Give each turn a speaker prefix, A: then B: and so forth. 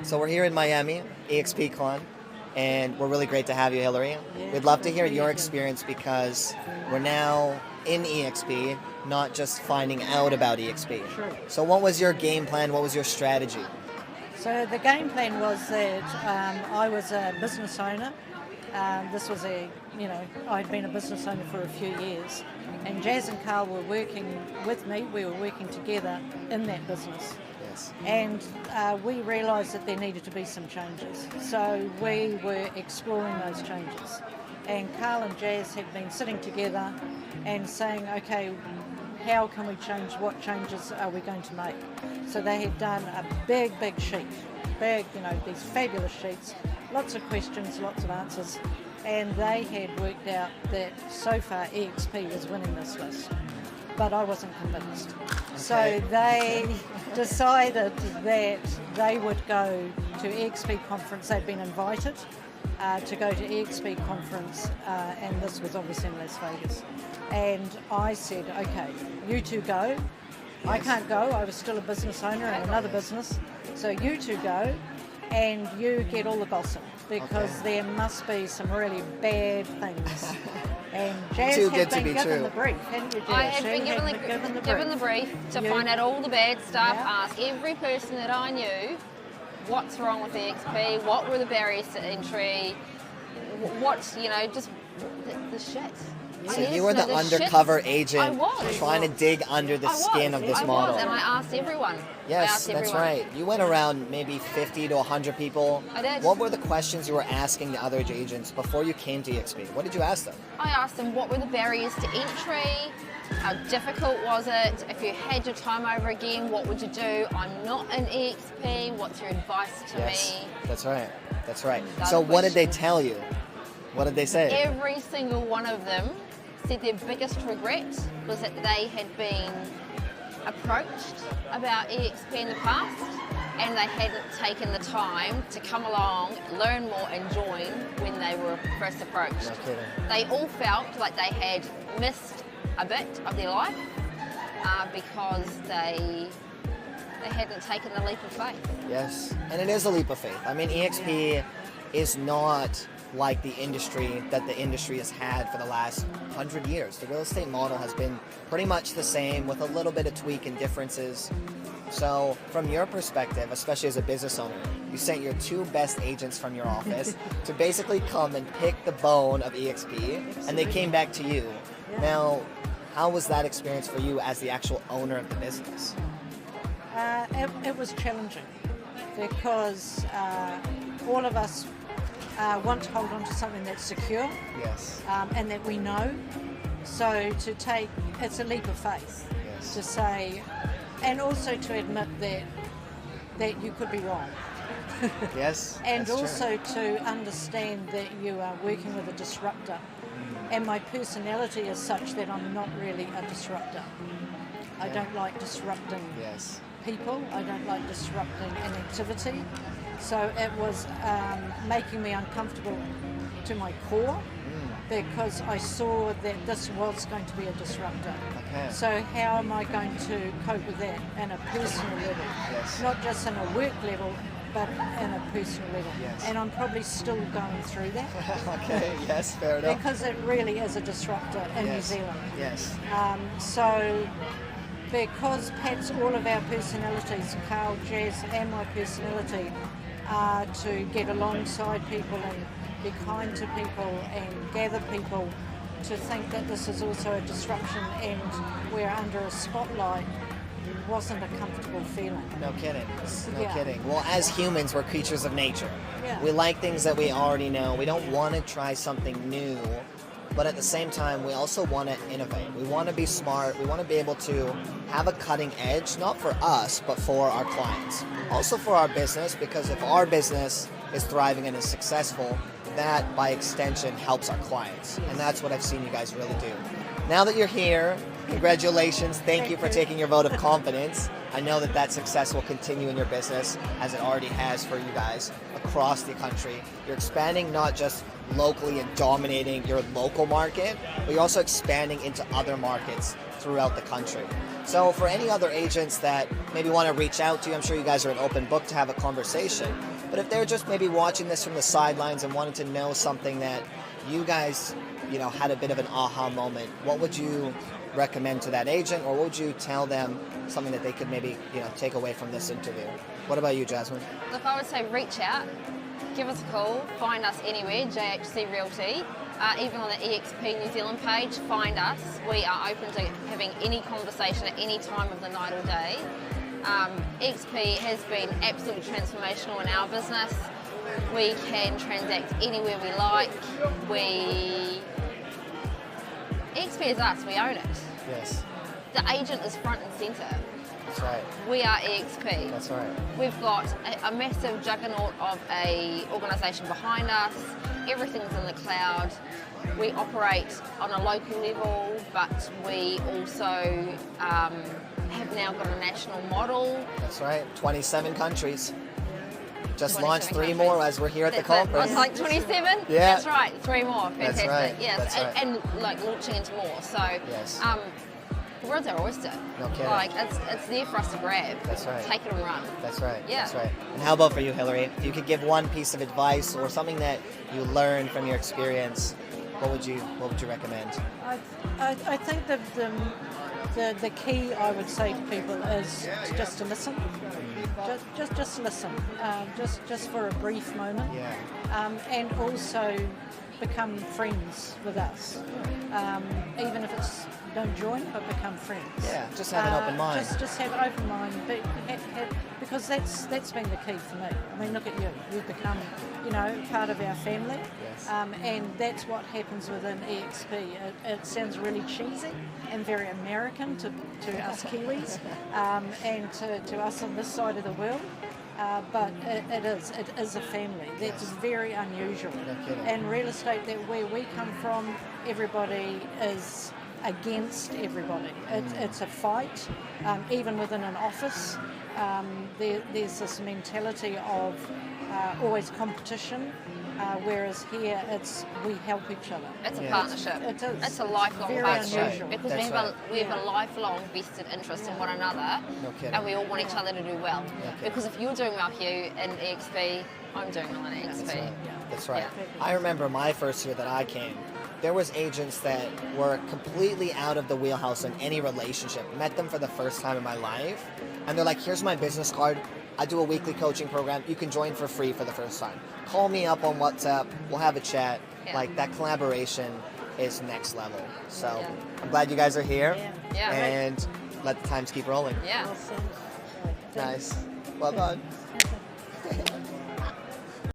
A: So we're here in Miami, EXPCon, and we're really great to have you, Hillary.
B: Yeah,
A: We'd love to hear
B: thank
A: your
B: you.
A: experience because we're now in EXP, not just finding out about EXP.
B: Sure.
A: So what was your game plan? What was your strategy?
B: So the game plan was that I was a business owner. This was I'd been a business owner for a few years, and Jazz and Carl were working with me. We were working together in that business.
A: Yes.
B: And we realised that there needed to be some changes. So we were exploring those changes. And Carl and Jazz had been sitting together and saying, okay, how can we change? What changes are we going to make? So they had done a big sheet, these fabulous sheets, lots of questions, lots of answers. And they had worked out that so far EXP was winning this list. But I wasn't convinced.
A: Okay.
B: So they decided that they would go to EXP conference. They'd been invited to go to EXP conference, and this was obviously in Las Vegas. And I said, okay, you two go. Yes. I can't go. I was still a business owner in another business. So you two go, and you get all the gossip because there must be some really bad things. And Jazz
A: Too
B: had
A: good to
B: been
A: be
B: given
A: true.
B: the brief, hadn't you, Jazz?
C: I had
B: She
C: been given the brief to find out all the bad stuff, ask every person that I knew what's wrong with EXP, what were the barriers to entry, what's, just the shit.
A: So you were the undercover agent trying to dig under the skin of this model.
C: And I asked everyone.
A: Yes, that's right. You went around maybe 50 to 100 people.
C: I did.
A: What were the questions you were asking the other agents before you came to EXP? What did you ask them?
C: I asked them what were the barriers to entry, how difficult was it, if you had your time over again, what would you do? I'm not in EXP, what's your advice to me?
A: That's right. So what did they tell you? What did they say?
C: Every single one of them said their biggest regret was that they had been approached about EXP in the past and they hadn't taken the time to come along, learn more and join when they were first approached.
A: No kidding.
C: They all felt like they had missed a bit of their life because they hadn't taken the leap of faith.
A: Yes, and it is a leap of faith. I mean, EXP is not like the industry that the industry has had for the last 100 years. The real estate model has been pretty much the same with a little bit of tweak and differences. So from your perspective, especially as a business owner, you sent your two best agents from your office to basically come and pick the bone of EXP, and they came back to you.
B: Yeah.
A: Now, how was that experience for you as the actual owner of the business?
B: It was challenging because all of us want to hold on to something that's secure,
A: Yes.
B: and that we know. So it's a leap of faith to say, and also to admit that you could be wrong.
A: Yes.
B: And
A: that's
B: also
A: true.
B: to understand that you are working with a disruptor. And my personality is such that I'm not really a disruptor. I don't like disrupting people. I don't like disrupting an activity. So it was making me uncomfortable to my core because I saw that this was going to be a disruptor.
A: Okay.
B: So how am I going to cope with that in a personal level?
A: Yes.
B: Not just in a work level, but in a personal level.
A: Yes.
B: And I'm probably still going through that.
A: Okay, yes, fair enough.
B: Because it really is a disruptor in New Zealand.
A: Yes.
B: So because perhaps all of our personalities, Carl, Jazz and my personality, are to get alongside people and be kind to people and gather people, to think that this is also a disruption and we're under a spotlight wasn't a comfortable feeling.
A: No kidding. No kidding. Well, as humans, we're creatures of nature.
B: Yeah.
A: We like things that we already know. We don't want to try something new, but at the same time, we also want to innovate. We want to be smart. We want to be able to have a cutting edge, not for us, but for our clients. Also for our business, because if our business is thriving and is successful, that by extension helps our clients. And that's what I've seen you guys really do. Now that you're here, congratulations. Thank you for taking your vote of confidence. I know that success will continue in your business as it already has for you guys across the country. You're expanding not just locally and dominating your local market, but you're also expanding into other markets throughout the country. So for any other agents that maybe want to reach out to you, I'm sure you guys are an open book to have a conversation. But if they're just maybe watching this from the sidelines and wanted to know something that you guys, had a bit of an aha moment, what would you recommend to that agent, or what would you tell them something that they could maybe, take away from this interview? What about you, Jasmine?
C: Look, I would say reach out, give us a call, find us anywhere, JHC Realty. Even on the EXP New Zealand page, find us. We are open to having any conversation at any time of the night or day. EXP has been absolutely transformational in our business. We can transact anywhere we like. EXP is us, we own it.
A: Yes.
C: The agent is front and centre.
A: That's right.
C: We are EXP.
A: That's right.
C: We've got a massive juggernaut of a organisation behind us. Everything's in the cloud. We operate on a local level, but we also have now got a national model.
A: That's right. 27 countries. Just
C: 27
A: launched 3
C: countries.
A: more as we're here at the conference.
C: I was like 27?
A: Yeah.
C: That's right, 3 more. Fantastic.
A: That's right.
C: Yes,
A: That's right.
C: and like launching into more. So
A: Yes.
C: the world's our oyster.
A: No kidding.
C: Like it's there for us to grab.
A: That's right.
C: Take it and run.
A: That's right.
C: Yeah.
A: That's right. And how about for you, Hillary? If you could give one piece of advice or something that you learned from your experience, what would you recommend?
B: I think the key I would say to people is just to listen. Just listen. Just for a brief moment.
A: Yeah.
B: And also become friends with us. Even if it's don't join, but become friends.
A: Yeah. Just have an open mind.
B: Just have an open mind, but because that's been the key for me. I mean, look at you. You've become, part of our family.
A: Yes.
B: And that's what happens within EXP. It sounds really cheesy and very American to us Kiwis and to us on this side of the world. But it is a family. That's very unusual.
A: No kidding.
B: And real estate, that where we come from, everybody is against everybody. It's a fight. Even within an office, there's this mentality of always competition. Whereas here, we help each other.
C: It's a
A: Yeah.
C: partnership.
B: It is.
C: It's a lifelong
B: Very
C: partnership
B: unusual.
C: because
A: That's
C: we have a lifelong vested interest in one another,
A: No kidding.
C: and we all want each other to do well.
A: kidding.
C: Because if you're doing well here in EXP, I'm doing well in EXP.
A: That's right. That's right.
C: Yeah.
A: I remember my first year that I came, there was agents that were completely out of the wheelhouse in any relationship. Met them for the first time in my life, and they're like, here's my business card. I do a weekly coaching program. You can join for free for the first time. Call me up on WhatsApp. We'll have a chat.
C: Yeah.
A: Like, that collaboration is next level. So
C: Yeah.
A: I'm glad you guys are here.
C: Yeah.
A: And let the times keep rolling.
C: Yeah.
B: Awesome.
A: Nice. Well done.